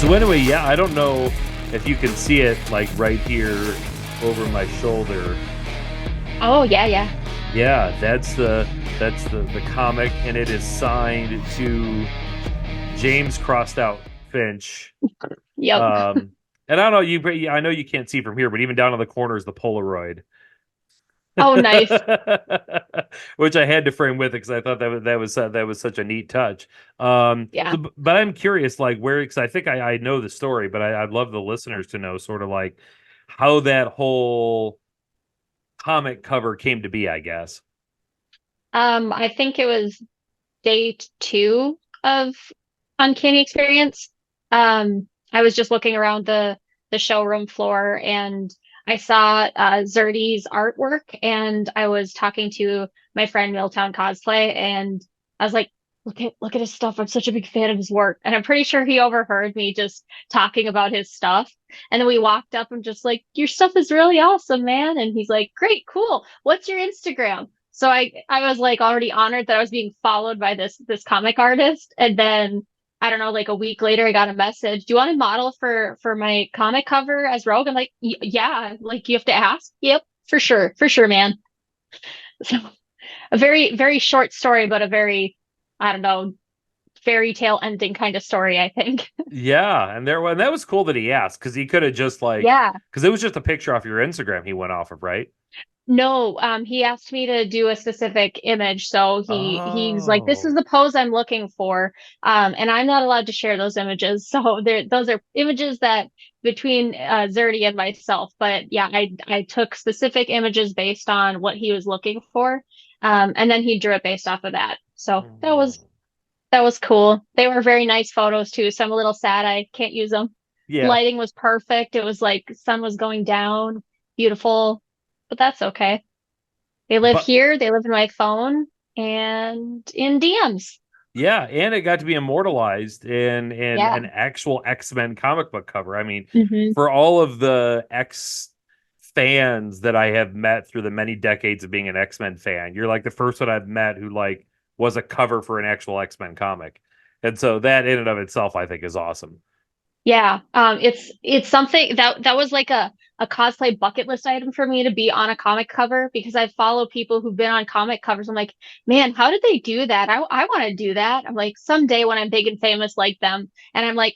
So anyway, yeah, I don't know if you can see it like right here over my shoulder. Oh, yeah, yeah. Yeah, that's the comic, and it is signed to James Crossed Out Finch. Yep. Um, and I don't know I know you can't see from here, but even down in the corner is the Polaroid. Oh, nice. Which I had to frame with it because I thought that was such a neat touch. Yeah. But I'm curious, like where because I think I know the story, but I'd love the listeners to know sort of like how that whole comic cover came to be, I guess. I think it was day two of Uncanny Experience. I was just looking around the showroom floor and I saw Zerdy's artwork and I was talking to my friend Milltown Cosplay and I was like, look at his stuff. I'm such a big fan of his work. And I'm pretty sure he overheard me just talking about his stuff. And then we walked up and just like, your stuff is really awesome, man. And he's like, great, cool. What's your Instagram? So I was like already honored that I was being followed by this comic artist. And then I don't know, like a week later, I got a message. Do you want to model for my comic cover as Rogue? I'm like, yeah. Like you have to ask. Yep, for sure, man. So a very very short story, but a very I don't know fairy tale ending kind of story. I think. Yeah, and that was cool that he asked because he could have just like Yeah. because it was just a picture off your Instagram he went off of, right? No, he asked me to do a specific image. So he's like, this is Oh. the pose I'm looking for. And I'm not allowed to share those images. So those are images that between Zerdy and myself. But yeah, I took specific images based on what he was looking for. And then he drew it based off of that. So that was cool. They were very nice photos too. So I'm a little sad I can't use them. Yeah. Lighting was perfect. It was like sun was going down, beautiful, but that's okay. They live But here, they live in my phone and in DMs. yeah, and it got to be immortalized in Yeah. an actual X-Men comic book cover. I mean, Hmm. for all of the X fans that I have met through the many decades of being an X-Men fan, you're like the first one I've met who like was a cover for an actual X-Men comic. And so that in and of itself I think is awesome. Yeah. It's something that was like a cosplay bucket list item for me to be on a comic cover because I follow people who've been on comic covers. I'm like, man, how did they do that? I want to do that. I'm like, someday when I'm big and famous like them. And I'm like,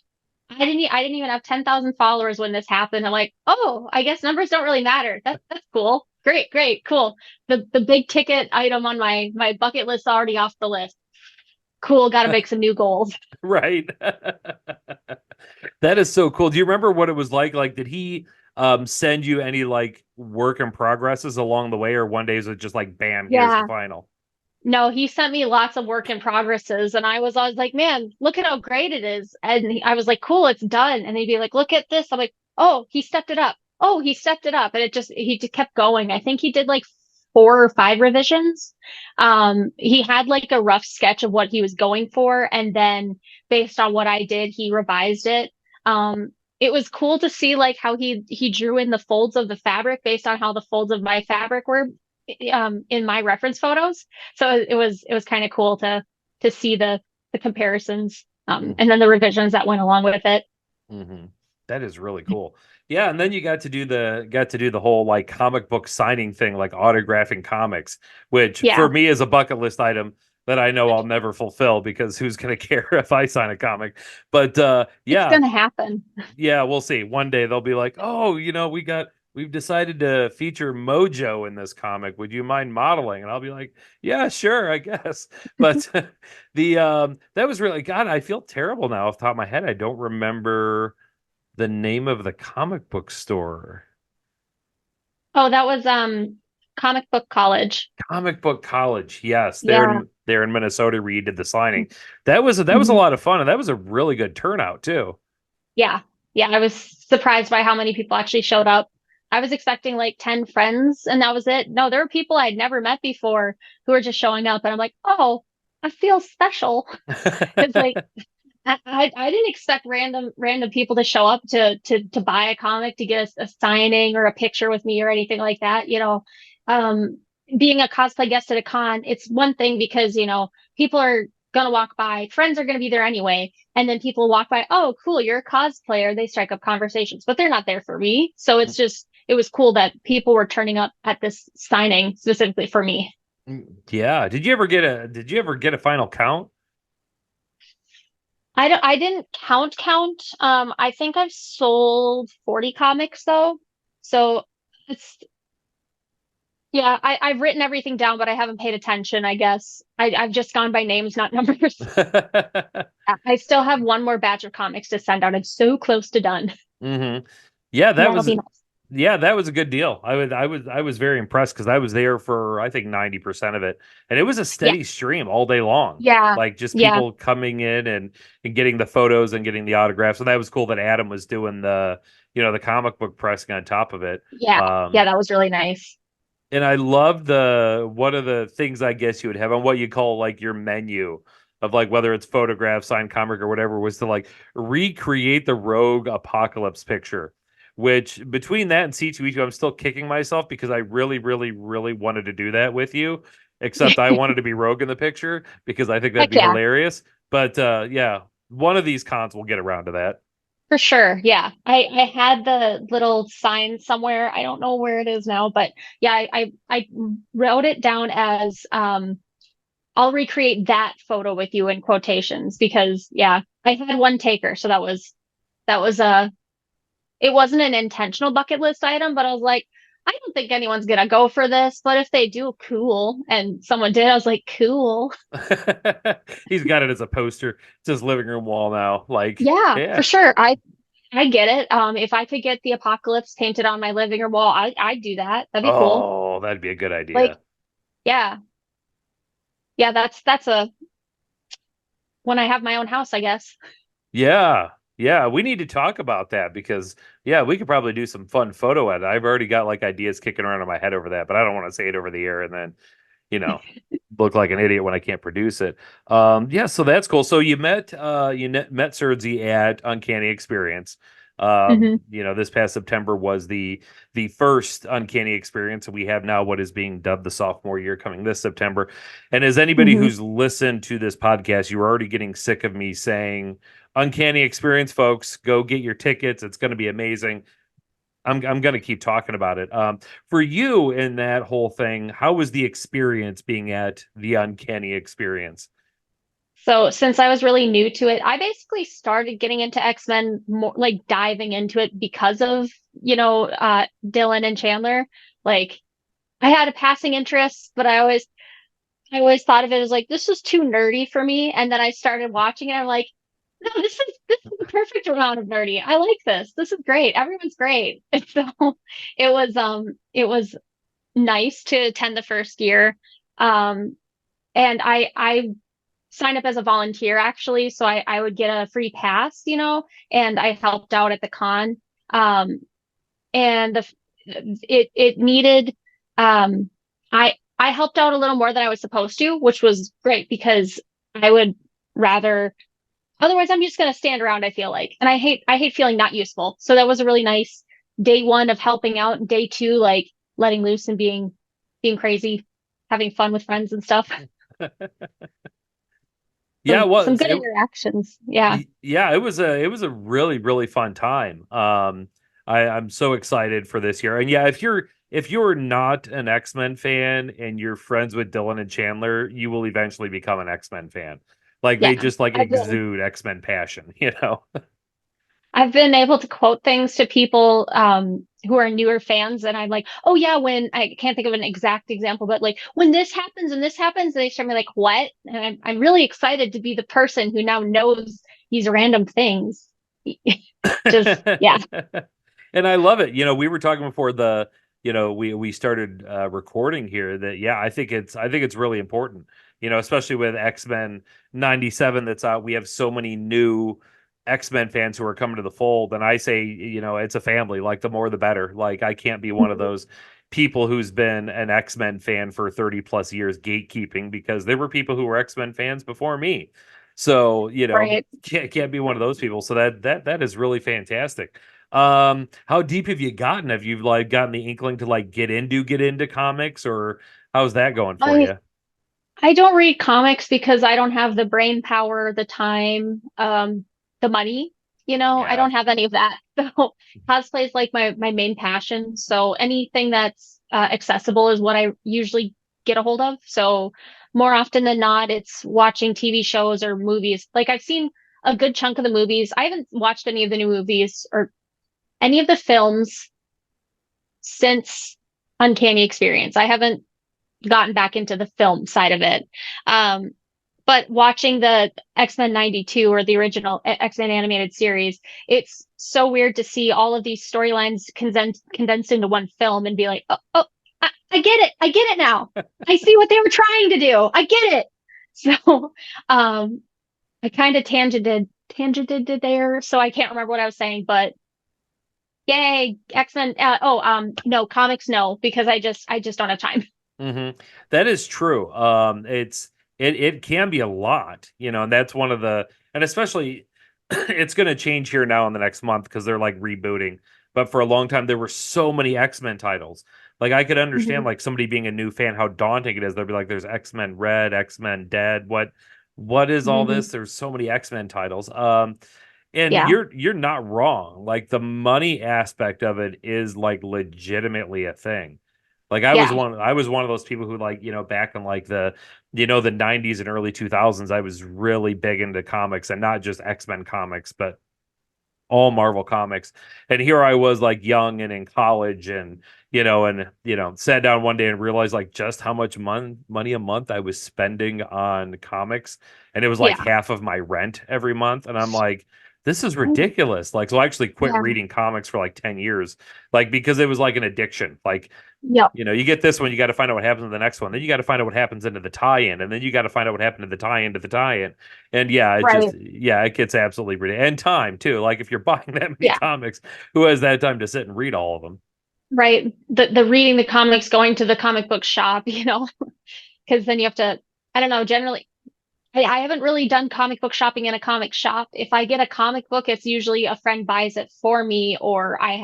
I didn't even have 10,000 followers when this happened. I'm like, oh, I guess numbers don't really matter. That's cool. Great, cool. The big ticket item on my bucket list already off the list. Cool, got to make some new goals. Right. That is so cool. Do you remember what it was like? Like, did he send you any like work in progresses along the way, or one day is it just like bam, here's the Yeah. final? No, he sent me lots of work in progresses, and I was always like, "Man, look at how great it is!" And I was like, "Cool, it's done." And he'd be like, "Look at this." I'm like, "Oh, he stepped it up. Oh, he stepped it up." And he just kept going. I think he did like 4 or 5 revisions. He had like a rough sketch of what he was going for, and then based on what I did, he revised it. It was cool to see like how he drew in the folds of the fabric based on how the folds of my fabric were in my reference photos. So it was kind of cool to see the comparisons and then the revisions that went along with it. Mm-hmm. That is really cool. Yeah, and then you got to do the whole like comic book signing thing, like autographing comics, which for Yeah, me is a bucket list item that I know I'll never fulfill because who's gonna care if I sign a comic? But it's yeah, gonna happen. yeah, we'll see. One day they'll be like, "Oh, we've decided to feature Mojo in this comic. Would you mind modeling?" And I'll be like, "Yeah, sure, I guess." But the that was really God, I feel terrible now off the top of my head. I don't remember the name of the comic book store. Oh, that was comic book college. Comic Book College. Yes, they're Yeah. in Minnesota where you did the signing. That was a Mhm. lot of fun and that was a really good turnout too. Yeah. Yeah, I was surprised by how many people actually showed up. I was expecting like 10 friends and that was it. No, there were people I'd never met before who were just showing up and I'm like, "Oh, I feel special." It's like I didn't expect random people to show up to buy a comic to get a signing or a picture with me or anything like that. Um, being a cosplay guest at a con, it's one thing because people are gonna walk by, friends are gonna be there anyway, and then people walk by, oh, cool, you're a cosplayer. They strike up conversations, but they're not there for me. So it's just it was cool that people were turning up at this signing specifically for me. Yeah. Did you ever get a final count? I didn't count. I think I've sold 40 comics though. So it's yeah, I've written everything down, but I haven't paid attention, I guess. I've just gone by names, not numbers. I still have one more batch of comics to send out. I'm so close to done. hmm Yeah, And that'll be nice. that was a good deal. I was very impressed because I was there for I think 90% of it. And it was a Yeah. steady stream all day long. Yeah. Like just Yeah. people coming in and getting the photos and getting the autographs. So that was cool that Adam was doing the comic book pressing on top of it. Yeah. Um Yeah, that was really nice. and I love the one of the things I guess you would have on what you call like your menu of like whether it's photograph, signed comic, or whatever, was to like recreate the Rogue Apocalypse picture. Which between that and C2E2, I'm still kicking myself because I really, really, really wanted to do that with you. Except I wanted to be Rogue in the picture because I think that'd Heck be yeah, hilarious. But yeah, one of these cons will get around to that. for sure. Yeah. I had the little sign somewhere. I don't know where it is now, but yeah, I wrote it down as I'll recreate that photo with you in quotations because yeah, I had one taker, so that was a it wasn't an intentional bucket list item, but I was like, I don't think anyone's gonna go for this, but if they do, cool. And someone did, I was like, cool. He's got it as a poster. It's his living room wall now. Like, Yeah, for yeah. sure. I get it. If I could get the apocalypse painted on my living room wall, I'd do that. That'd be cool. Oh, that'd be a good Like, idea. yeah, yeah, that's a when I have my own house, I guess. Yeah. Yeah, we need to talk about that because yeah, we could probably do some fun photo edit. I've already got like ideas kicking around in my head over that, but I don't want to say it over the air and then, you know, look like an idiot when I can't produce it. Yeah, so that's cool. So you met Sergi at Uncanny Experience. Hmm. This past September was the first Uncanny Experience, and we have now what is being dubbed the sophomore year coming this September. And as anybody Hmm. who's listened to this podcast, you are already getting sick of me saying Uncanny Experience, folks, go get your tickets. It's going to be amazing. I'm going to keep talking about it. For you in that whole thing, how was the experience being at the Uncanny Experience? So since I was really new to it, I basically started getting into X-Men more like diving into it because of, Dylan and Chandler. Like I had a passing interest, but I always thought of it as like this is too nerdy for me. And then I started watching it. I'm like, no, this is the perfect amount of nerdy. I like this. This is great. Everyone's great. And so it was nice to attend the first year. And I signed up as a volunteer actually, so I would get a free pass, and I helped out at the con. Um, and it needed I helped out a little more than I was supposed to, which was great because I would rather otherwise I'm just gonna stand around, I feel like. And I hate feeling not useful. So that was a really nice day one of helping out, and day two, like letting loose and being crazy, having fun with friends and stuff. Yeah, Some it some was. good interactions. Yeah. Yeah, it was a really really fun time. I'm so excited for this year. And yeah, if you're not an X-Men fan and you're friends with Dylan and Chandler, you will eventually become an X-Men fan. Like Yeah. they just like I've been exude X-Men passion. I've been able to quote things to people who are newer fans, and I'm like, oh yeah, when I can't think of an exact example, but like when this happens and this happens, and they start me like, what? And I'm really excited to be the person who now knows these random things. Just yeah. And I love it. We were talking before we started recording here that yeah, I think it's really important. Especially with X-Men 97 that's out, we have so many new X-Men fans who are coming to the fold, and I say, it's a family. Like the more the better. Like I can't be one of those people who's been an X-Men fan for 30 plus years gatekeeping because there were people who were X-Men fans before me. So, Right. can't be one of those people. So that is really fantastic. How deep have you gotten? Have you like gotten the inkling to like get into comics, or how's that going for I you? I don't read comics because I don't have the brain power, the time, the money. I Yeah. don't have any of that. So cosplay is like my main passion. So anything that's accessible is what I usually get a hold of. So more often than not, it's watching TV shows or movies. Like I've seen a good chunk of the movies. I haven't watched any of the new movies or any of the films since Uncanny Experience. I haven't gotten back into the film side of it. Um, but watching the X-Men 92 or the original X-Men animated series, it's so weird to see all of these storylines condensed into one film and be like, oh, I get it. I get it now. I see what they were trying to do. I get it. So, I kind of tangented there. So I can't remember what I was saying, but yay, X-Men. No, comics, no, because I just don't have time. That is true. It can be a lot, and that's one of and especially it's going to change here now in the next month because they're like rebooting. But for a long time, there were so many X-Men titles. Like I could understand Mhm. like somebody being a new fan, how daunting it is. They'll be like, "There's X-Men Red, X-Men Dead. What is all Mhm. this?" There's so many X-Men titles. And Yeah. you're not wrong. Like the money aspect of it is like legitimately a thing. Like Yeah. I was one of those people who like, back in like the 90s and early 2000s, I was really big into comics and not just X-Men comics, but all Marvel comics. And here I was like young and in college and sat down one day and realized like just how much money a month I was spending on comics. And it was like Yeah. half of my rent every month. And I'm like, this is Oh, ridiculous. Like, so I actually quit yeah. reading comics for like 10 years, like because it was like an addiction. Like, Yep. you get this one, you got to find out what happens in the next one. Then you got to find out what happens into the tie-in, and then you got to find out what happened to the tie-in to the tie-in. And yeah, Right. it gets absolutely ridiculous. And time too. Like if you're buying that many Yeah. comics, who has that time to sit and read all of them? Right. The reading the comics, going to the comic book shop, because then you have to, I don't know, generally I haven't really done comic book shopping in a comic shop. If I get a comic book, it's usually a friend buys it for me, or I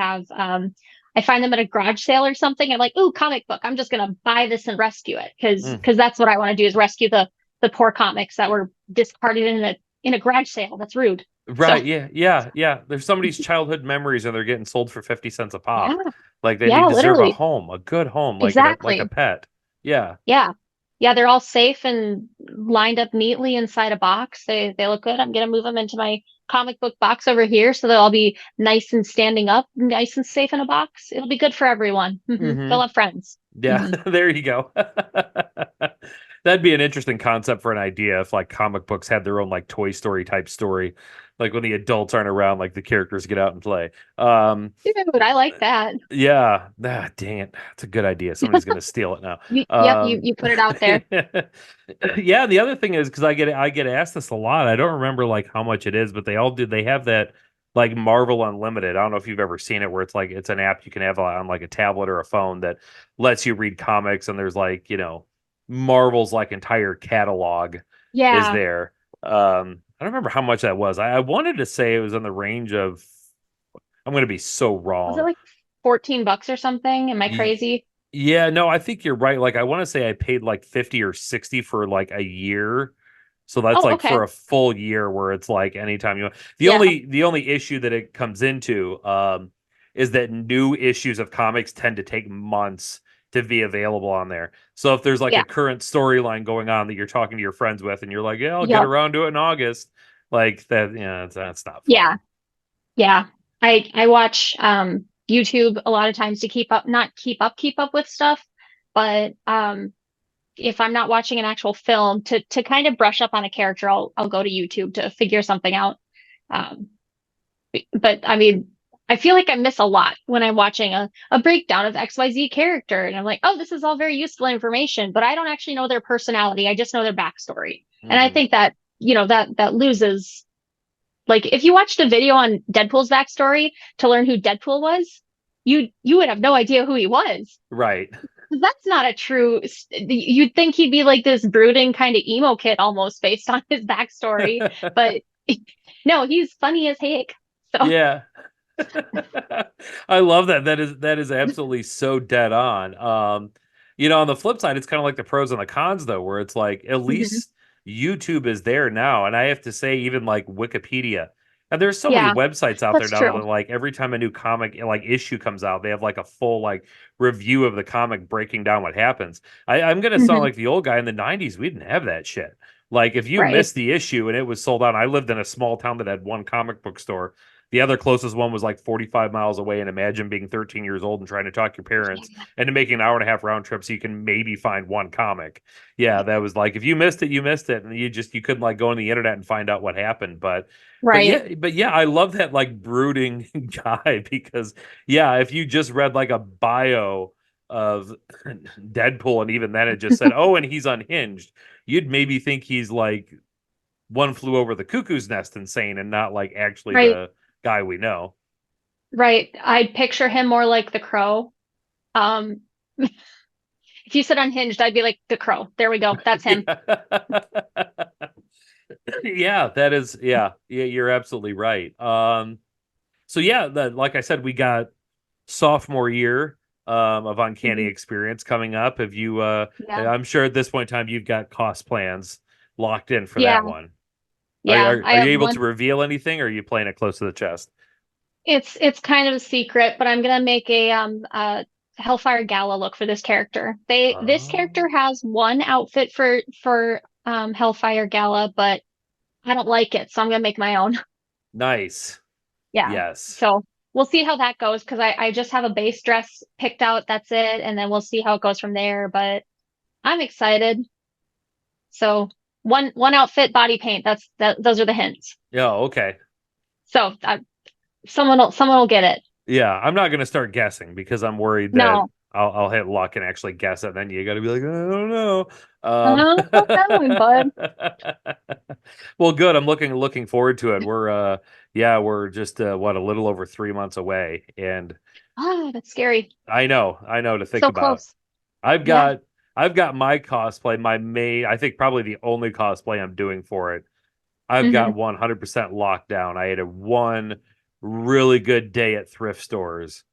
find them at a garage sale or something. I'm like, ooh, comic book. I'm just gonna buy this and rescue it because Mm. that's what I want to do is rescue the poor comics that were discarded in a garage sale. That's rude. So Right. Yeah. Yeah. Yeah. There's somebody's childhood memories and they're getting sold for 50 cents a yeah, pop. Like they yeah, deserve a literally. home, a good home, like a Exactly. pet. Yeah. Yeah. Yeah, they're all safe and lined up neatly inside a box. They look good. I'm gonna move them into my comic book box over here so they'll all be nice and standing up, nice and safe in a box. It'll be good for everyone. Hmm. They'll have friends. Yeah, there you go. That'd be an interesting concept for an idea if like comic books had their own like Toy Story type story. Like when the adults aren't around, like the characters get out and play. Dude, I like that. Yeah. Dang it. It's a good idea. Somebody's gonna steal it now. Yep, you put it out there. Yeah, the other thing is because I get asked this a lot. I don't remember like how much it is, but they have that like Marvel Unlimited. I don't know if you've ever seen it where it's like it's an app you can have on like a tablet or a phone that lets you read comics and there's like, Marvel's like entire catalog is Yeah. there. I don't remember how much that was. I wanted to say it was in the range of I'm gonna be so Was it wrong. like $14 or something? Am I crazy? Yeah, no, I think you're right. Like I want to say I paid like 50 or 60 for like a year. So that's Oh, like okay. for a full year where it's like anytime you want. The Yeah. only the only issue that it comes into is that new issues of comics tend to take months to be available on there. So if there's like Yeah. a current storyline going on that you're talking to your friends with and you're like, "Yeah, I'll get Yep. around to it in August." Like that, yeah, that's not Yeah. fun. Yeah. I watch YouTube a lot of times to keep up, not keep up with stuff, but if I'm not watching an actual film to kind of brush up on a character, I'll go to YouTube to figure something out. Um, but I mean, I feel like I miss a lot when I'm watching a breakdown of XYZ character, and I'm like, oh, this is all very useful information, but I don't actually know their personality. I just know their backstory, and I Hmm. think that that loses. Like, if you watched a video on Deadpool's backstory to learn who Deadpool was, you would have no idea who he was. Right. That's not a true. You'd think he'd be like this brooding kind of emo kid almost based on his backstory, but no, he's funny as heck. So Yeah. I love that. That is absolutely so dead on. On the flip side, it's kind of like the pros and the cons, though, where it's like at Hmm. least YouTube is there now. And I have to say, even like Wikipedia, and there's so many Yeah, websites out there that's now that true. are like every time a new comic like issue comes out, they have like a full like review of the comic breaking down what happens. I'm gonna sound Hmm. like the old guy in the 90s. We didn't have that shit. Like if you Right. missed the issue and it was sold out, I lived in a small town that had one comic book store. The other closest one was like 45 miles away. And imagine being 13 years old and trying to talk your parents and to make an hour and a half round trip so you can maybe find one comic. Yeah, that was like if you missed it, you missed it, and you couldn't like go on the internet and find out what happened. Right. But yeah, I love that like brooding guy because yeah, if you just read like a bio of Deadpool and even then it just said, oh, and he's unhinged, you'd maybe think he's like one flew over the cuckoo's nest insane and not like actually Right. the guy we know. Right. I'd picture him more like the Crow. Um, if you said unhinged, I'd be like the Crow. There we go. That's him. Yeah. Yeah, that is yeah, you're absolutely right. So yeah, like I said, we got sophomore year of Uncanny Mhm. Experience coming up. Have you Yeah. I'm sure at this point in time you've got cost plans locked in for Yeah. that one. Yeah. I Are have you able to one. reveal anything or are you playing it close to the chest? It's kind of a secret, but I'm gonna make a Hellfire Gala look for this character. This Oh, character has one outfit for Hellfire Gala, but I don't like it, so I'm gonna make my own. nice. Yeah. Yes. So we'll see how that goes because I just have a base dress picked out. That's it, and then we'll see how it goes from there. But I'm excited. So one outfit, body paint. Those are the hints. Yeah, okay. So someone will get it. Yeah, I'm not going to start guessing because I'm worried that No, I'll hit luck and actually guess it. Then you got to be like, I don't know. not knowing, bud. Well, good. I'm looking forward to it. Yeah, we're just what a little over 3 months away, and Ah, that's scary. I know to think So about. close. I've Yeah. got I've got my cosplay, my main. I think probably the only cosplay I'm doing for it. I've got Hmm. 100% locked down. I had a one really good day at thrift stores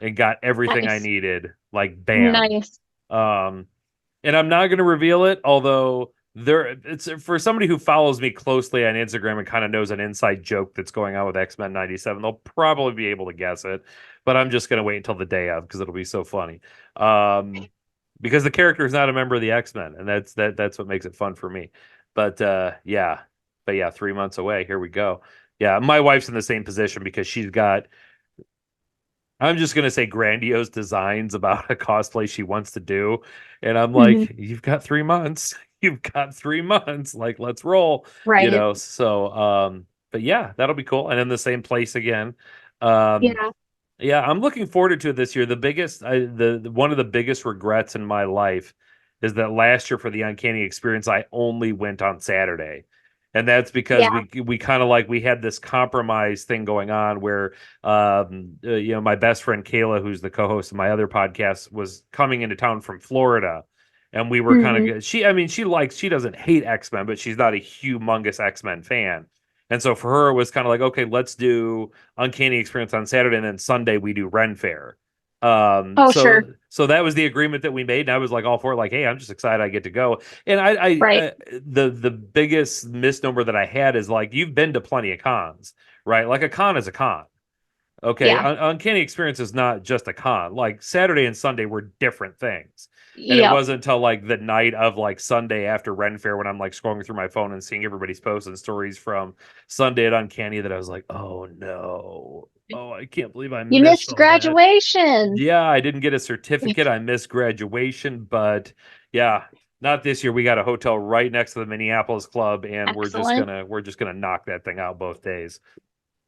and got everything I Nice. needed, like bam. Nice. Um, and I'm not going to reveal it, although it's for somebody who follows me closely on Instagram and kind of knows an inside joke that's going on with X-Men 97. They'll probably be able to guess it, but I'm just going to wait until the day of because it'll be so funny. Um, because the character is not a member of the X-Men, and that's what makes it fun for me. But yeah, 3 months away. Here we go. Yeah, my wife's in the same position because she's got I'm just gonna say grandiose designs about a cosplay she wants to do. And I'm Hmm. like, you've got 3 months. You've got 3 months. Like, let's roll, Right. So but yeah, that'll be cool. And in the same place again. Um, Yeah. yeah, I'm looking forward to it this year. One of the biggest regrets in my life is that last year for the Uncanny Experience, I only went on Saturday. And that's because Yeah. we kind of like we had this compromise thing going on where my best friend Kayla, who's the co-host of my other podcast, was coming into town from Florida. And we were kind Hmm. of she doesn't hate X-Men, but she's not a humongous X-Men fan. And so for her, it was kind of like, okay, let's do Uncanny Experience on Saturday, and then Sunday we do Ren Fair. Oh, sure. So that was the agreement that we made, and I was like all for it. Like, hey, I'm just excited I get to go. And Right. the biggest misnomer that I had is like you've been to plenty of cons, right? Like a con is a con. Okay, Yeah. Uncanny Experience is not just a con. Like Saturday and Sunday were different things, and it Yep. wasn't until like the night of like Sunday after Ren Fair when I'm like scrolling through my phone and seeing everybody's posts and stories from Sunday at Uncanny that I was like, oh no, oh I can't believe I You missed missed all that. graduation. Yeah, I didn't get a certificate. I missed graduation, but yeah, not this year. We got a hotel right next to the Minneapolis Club, and Excellent. we're just gonna knock that thing out both days.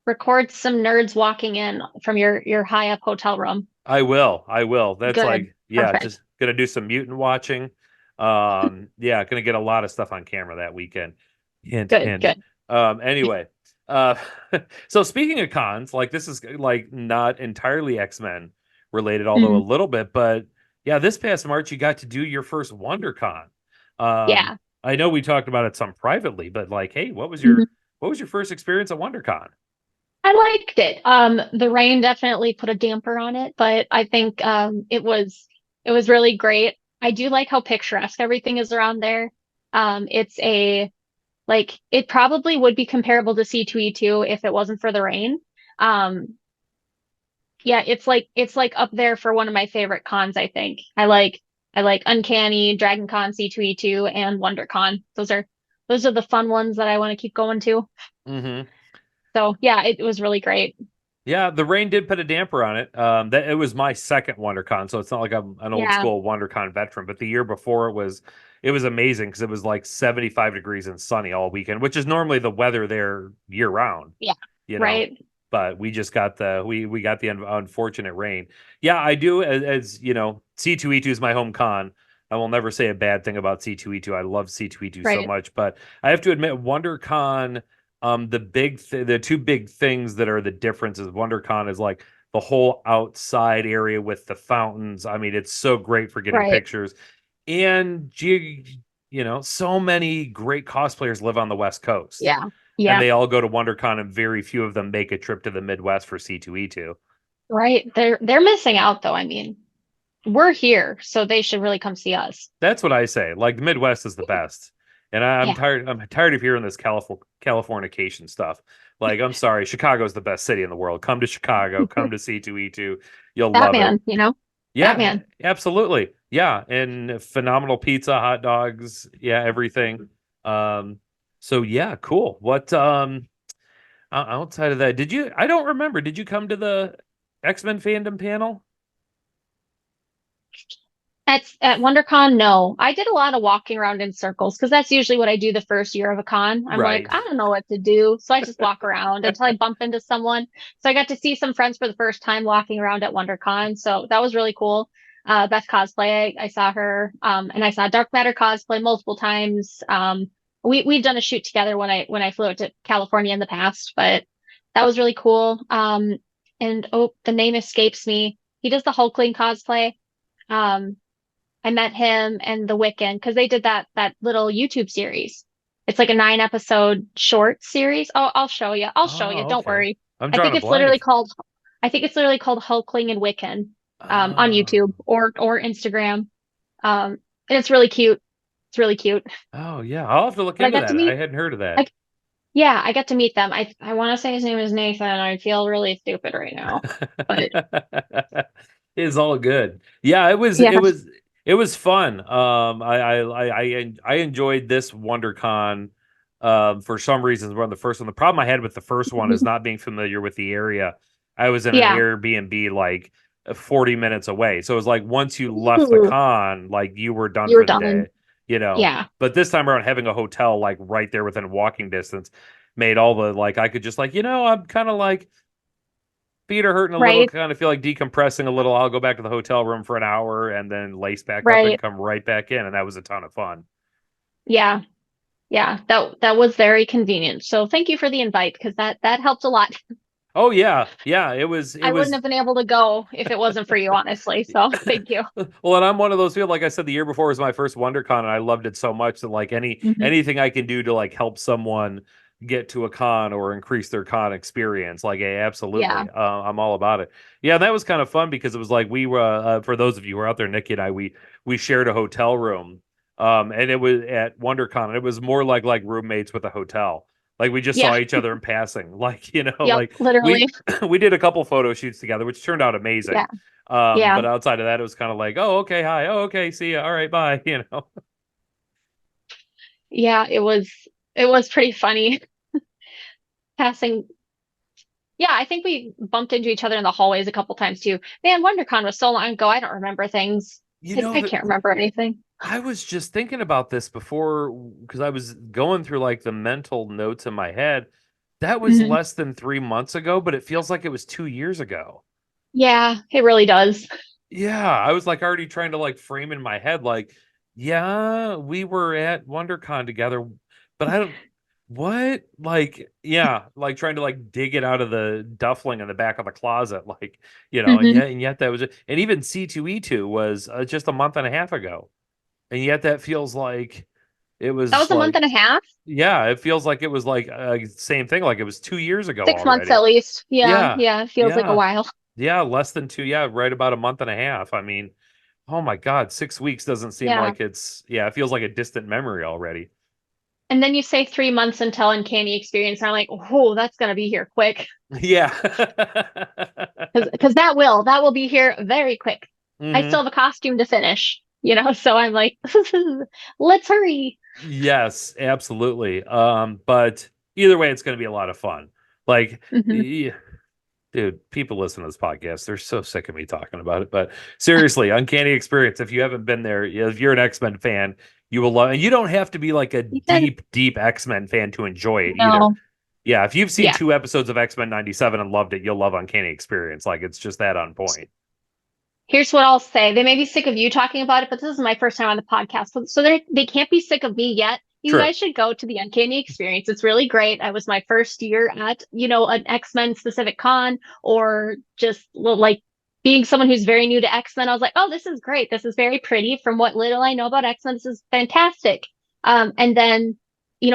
Record some nerds walking in from your high up hotel room. I will. I will. That's Good. like, yeah, Perfect. just gonna do some mutant watching. Yeah, gonna get a lot of stuff on camera that weekend. Hint, Good. hint. Good. Anyway, uh, so speaking of cons, like this is like not entirely X-Men related, although a Mhm. little bit, but yeah, this past March you got to do your first WonderCon. Yeah. I know we talked about it some privately, but like, hey, Mhm. what was your first experience at WonderCon? I liked it. The rain definitely put a damper on it, but I think it was really great. I do like how picturesque everything is around there. It's a like it probably would be comparable to C2E2 if it wasn't for the rain. Um, yeah, it's like up there for one of my favorite cons, I think. I like Uncanny, Dragon Con, C2E2, and WonderCon. Those are the fun ones that I want to keep going to. Hmm. So yeah, it was really great. Yeah, the rain did put a damper on it. That it was my second WonderCon, so it's not like I'm an old Yeah, school WonderCon veteran. But the year before it was amazing because it was like 75 degrees and sunny all weekend, which is normally the weather there year round, yeah, you know. right, But we just got we got the unfortunate rain. Yeah, I do as you know, C2E2 is my home con. I will never say a bad thing about C2E2. I love C2E2 so right, much, but I have to admit WonderCon the two big things that are the differences. WonderCon is like the whole outside area with the fountains. I mean, it's so great for getting right. pictures. And so many great cosplayers live on the West Coast. Yeah, And yeah, they all go to WonderCon, and very few of them make a trip to the Midwest for C2E2. right. They're missing out though. I mean, we're here, so they should really come see us. That's what I say. Like the Midwest is the best. And I'm Yeah. tired. I'm tired of hearing this Californication stuff. Like, I'm sorry, Chicago's the best city in the world. Come to Chicago. Come to C2E2. You'll love it. Batman, you know? Yeah, Batman. absolutely. Yeah, and phenomenal pizza, hot dogs, yeah, everything. Um, so yeah, cool. What outside of that, I don't remember. Did you come to the X-Men fandom panel? At WonderCon, no. I did a lot of walking around in circles because that's usually what I do the first year of a con. I'm like, Right. I don't know what to do. So I just walk around until I bump into someone. So I got to see some friends for the first time walking around at WonderCon. So that was really cool. Beth Cosplay, I saw her. And I saw Dark Matter Cosplay multiple times. We've done a shoot together when I flew out to California in the past, but that was really cool. And oh, the name escapes me. He does the Hulkling cosplay. Um, I met him and the Wiccan because they did that little YouTube series. It's like a 9 episode short series. Oh, I'll show you. I'll show you. Oh, Don't okay. worry. I'm I drawing think a it's literally blank. called I think it's literally called Hulkling and Wiccan on Oh. YouTube or Instagram. And it's really cute. It's really cute. Oh yeah, I'll have to look But I into got to that. I meet hadn't heard of that. like yeah, I got to meet them. I want to say his name is Nathan. I feel really stupid right now. But It's all good. Yeah, yeah. it was fun. I enjoyed this WonderCon. For some reasons, we're on the first one. The problem I had with the first one is not being familiar with the area. I was in an Yeah. Airbnb like 40 minutes away. So it was like once you left the Ooh, con, like you were done you were for the done. day, you know. Yeah. But this time around, having a hotel like right there within walking distance made all the like I could just like, I'm kind of like feet are hurting a little, Right. kind of feel like decompressing a little. I'll go back to the hotel room for an hour and then lace back up and Right. come right back in. And that was a ton of fun. Yeah. Yeah, that was very convenient. So thank you for the invite because that helped a lot. Oh yeah. Yeah. It I wouldn't was have been able to go if it wasn't for you, honestly. So thank you. well, and I'm one of those people, like I said, the year before was my first WonderCon and I loved it so much that like Hmm. anything I can do to like help someone get to a con or increase their con experience, like Yeah. absolutely. I'm all about it. Yeah, that was kind of fun because it was like we were for those of you who are out there, Nikki and I, we shared a hotel room. And it was at WonderCon, and it was more like roommates with a hotel. Like we just saw Yeah. each other in passing. Like, Yep. like Literally. we we did a couple photo shoots together, which turned out amazing. Yeah. Yeah. But outside of that, it was kind of like, oh, okay, hi, oh, okay, see ya, all right, bye. Yeah. It was pretty funny passing. Yeah, I think we bumped into each other in the hallways a couple times too. Man, WonderCon was so long ago. I don't remember things. You I know, can't remember anything. I was just thinking about this before because I was going through like the mental notes in my head. That was Hmm. less than 3 months ago, but it feels like it was 2 years ago. Yeah, it really does. Yeah, I was like already trying to like frame in my head, like, yeah, we were at WonderCon together, but I don't, what? Like, yeah, like trying to like dig it out of the duffling in the back of the closet, like, Hmm. and yet that was it. And even C2E2 was just a month and a half ago. And yet that feels like it That was was a month like, and a half. yeah, it feels like it was like same thing, like it was 2 years ago 6 months already. at least. Yeah, Yeah, yeah, it feels like a yeah. while. Yeah, less than two. Yeah, right about a month and a half. I mean, Oh my God, 6 weeks doesn't seem Yeah. like it feels like a distant memory already. And then you say 3 months until Uncanny Experience. And I'm like, oh, that's gonna be here quick. Yeah. Because that will be here very quick. I hmm still have a costume to finish, so I'm like, let's hurry. Yes, absolutely. But either way, it's going to be a lot of fun. Like, Hmm. yeah, dude, people listen to this podcast. They're so sick of me talking about it. But seriously, Uncanny Experience. If you haven't been there, if you're an X-Men fan, you will love. And you don't have to be like a Even deep, deep X-Men fan to enjoy it either. no, Yeah, if you've seen yeah. 2 episodes of X-Men '97 and loved it, you'll love Uncanny Experience. Like, it's just that on point. Here's what I'll say. They may be sick of you talking about it, but this is my first time on the podcast. So they can't be sick of me yet. You True. guys should go to the Uncanny Experience. It's really great. I was my first year at, an X-Men specific con or just like being someone who's very new to X-Men. I was like, oh, this is great. This is very pretty. From what little I know about X-Men, this is fantastic. And then,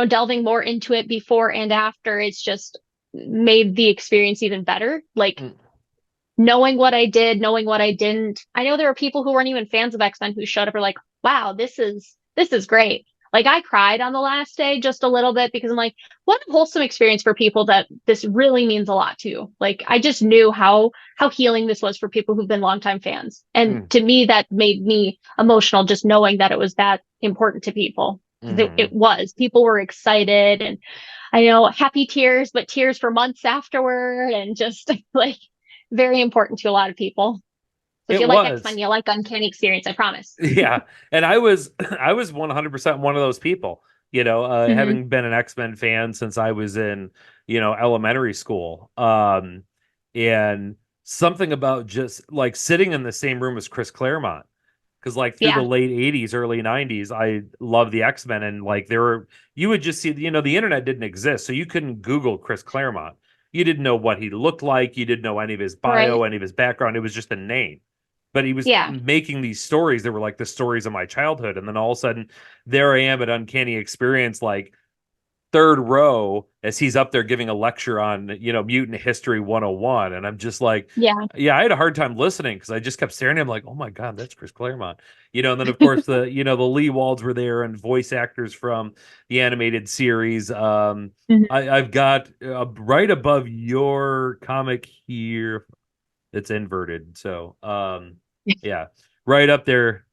delving more into it before and after, it's just made the experience even better. Like Mm, knowing what I did, knowing what I didn't. I know there were people who weren't even fans of X-Men who showed up and were like, wow, this is great. Like I cried on the last day just a little bit because I'm like, what a wholesome experience for people that this really means a lot to. Like I just knew how healing this was for people who've been longtime fans. And mm, to me, that made me emotional just knowing that it was that important to people. Because it mhm. was. People were excited and I know happy tears, but tears for months afterward and just like very important to a lot of people. So if It you like X-Men, was. you like Uncanny Experience, I promise. Yeah. And I was 100% one of those people, Hmm. having been an X-Men fan since I was in, elementary school. And something about just like sitting in the same room as Chris Claremont. Because like through the Yeah, late 80s, early 90s, I loved the X-Men and like you would just see, the internet didn't exist, so you couldn't Google Chris Claremont. You didn't know what he looked like, you didn't know any of his bio, right. any of his background. It was just a name. But he was Yeah, making these stories that were like the stories of my childhood. And then all of a sudden, there I am at Uncanny Experience, like third row as he's up there giving a lecture on mutant history 101, and I'm just like, yeah. yeah, I had a hard time listening because I just kept staring at him like, oh my God, that's Chris Claremont. And then of course the Lee Walds were there and voice actors from the animated series. Hmm. I've got right above your comic here, it's inverted, so yeah, right up there.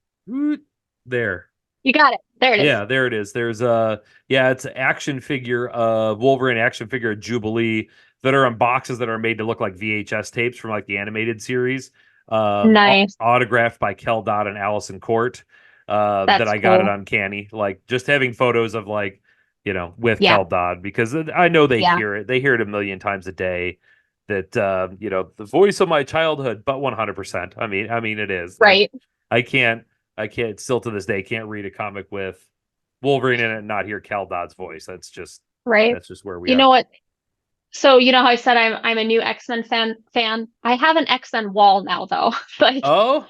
There. You got it. There it is. Yeah, there it is. There's it's an action figure Wolverine, action figure of Jubilee, that are in boxes that are made to look like VHS tapes from like the animated series. Nice. Autographed by Kel Dodd and Allison Court. That That's I got at cool. Uncanny. Like just having photos of like, with Yeah, Kel Dodd, because I know they yeah. hear it. They hear it a million times a day. That the voice of my childhood, but 100%. I mean it is. Like Right, I can't I can't still to this day can't read a comic with Wolverine in it and not hear Cal Dodd's voice. right. That's just where we You are. know what? So you know how I said I'm a new X-Men fan? I have an X-Men wall now though. Like Oh,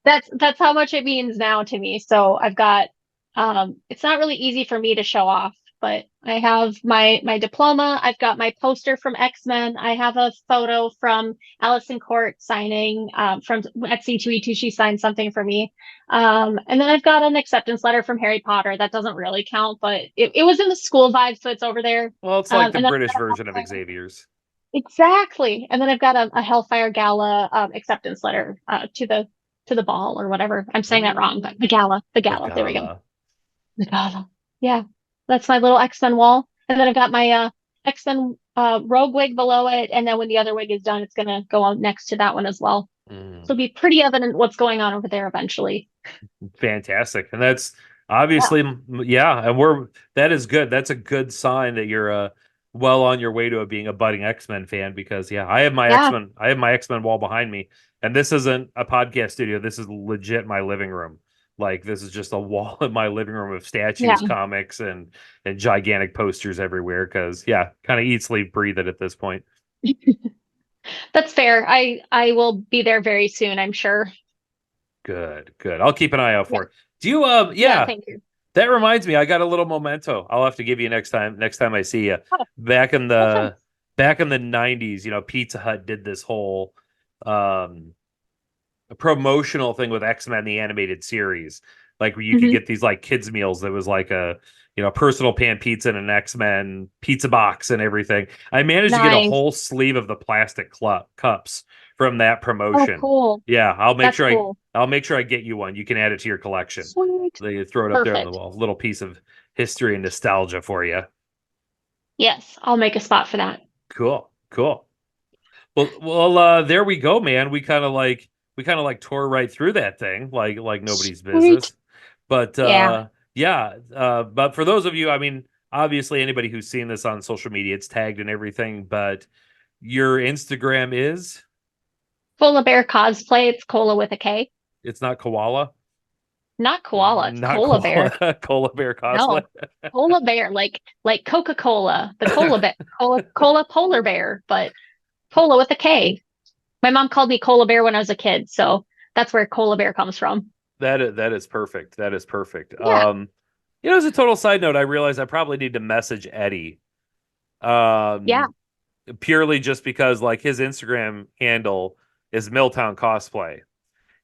that's how much it means now to me. So I've got it's not really easy for me to show off, but I have my diploma, I've got my poster from X-Men, I have a photo from Allison Court signing from at C2E2 she signed something for me. And then I've got an acceptance letter from Harry Potter. That doesn't really count, but it was in the school vibe, so it's over there. well, it's like the And then British I've got version of a Xavier's. exactly. And then I've got a Hellfire Gala acceptance letter to the ball or whatever. I'm saying that wrong, but the The gala. There we go. gala. The gala. Yeah, that's my little X-Men wall. And then I've got my X-Men robe wig below it. And then when the other wig is done, it's gonna go on next to that one as well. So Mm, it'll be pretty evident what's going on over there eventually. fantastic. And that's Yeah, obviously, yeah, and that is good. That's a good sign that you're well on your way to being a budding X-Men fan, because yeah, yeah, I have my X-Men wall behind me. And this isn't a podcast studio. This is legit my living room. Like this is just a wall in my living room of yeah. statues, comics, and gigantic posters everywhere. Because yeah, kind of eat, sleep, breathe it at this point. That's fair. I will be there very soon, I'm sure. Good, good. I'll keep an eye out Yeah, for it. Do you yeah. yeah, Thank you. that reminds me, I got a little memento I'll have to give you next time I see you. Oh, Back in awesome. the 90s, Pizza Hut did this whole um promotional thing with X-Men the animated series, like where you could Hmm. get these like kids meals that was like a personal pan pizza and an X-Men pizza box and everything. I managed to get a Nice. whole sleeve of the plastic cups from that Oh, promotion. cool. Yeah, That's cool. I'll make sure I get you one. You can add it to your collection. Sweet. They throw it up there on the Perfect. wall. Little piece of history and nostalgia for you. Yes, I'll make a spot for that. Cool. Cool. Well, there we go, man. We kind of like tore right through that thing, like nobody's Sweet. business. But Yeah. yeah. But for those of you, I mean, obviously anybody who's seen this on social media, it's tagged and everything. But your Instagram is Koala bear cosplay. It's cola with a K. it's not koala, Not koala. It's not cola bear. koala, koala bear cosplay. No. Cola bear, like Coca-Cola, the cola bear, cola polar bear, but cola with a K. My mom called me Cola Bear when I was a kid, so that's where Cola Bear comes from. That is perfect. That is perfect. Yeah. As a total side note, I realized I probably need to message Eddie. Yeah. Um, Purely just because like his Instagram handle is Milltown Cosplay.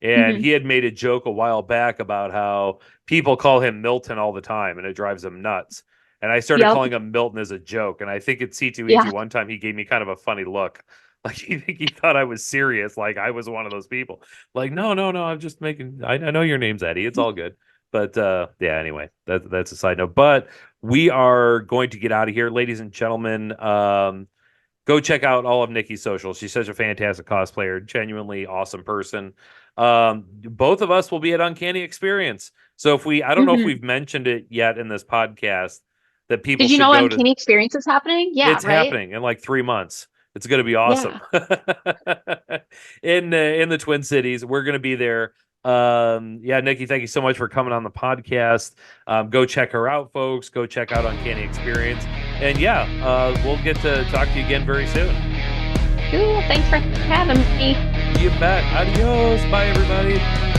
And Hmm. he had made a joke a while back about how people call him Milton all the time and it drives him nuts. And I started Yep. calling him Milton as a joke. And I think at Yeah. C2E2 one time he gave me kind of a funny look. Like he thought I was serious, like I was one of those people. Like, no, no, no, I'm just making I know your name's Eddie. It's all good. But yeah, anyway, that's a side note. But we are going to get out of here, ladies and gentlemen. Go check out all of Nikki's socials. She's such a fantastic cosplayer, genuinely awesome person. Both of us will be at Uncanny Experience. So I don't know if Hmm. we've mentioned it yet in this podcast that people Did you should know go to. Uncanny Experience is happening? Yeah, It's right? happening in like 3 months. It's going to be awesome. Yeah. In the Twin Cities, we're going to be there. Yeah, Nikki, thank you so much for coming on the podcast. Go check her out, folks. Go check out Uncanny Experience. And yeah, we'll get to talk to you again very soon. Cool. Thanks for having me. You bet. Adios. Bye, everybody.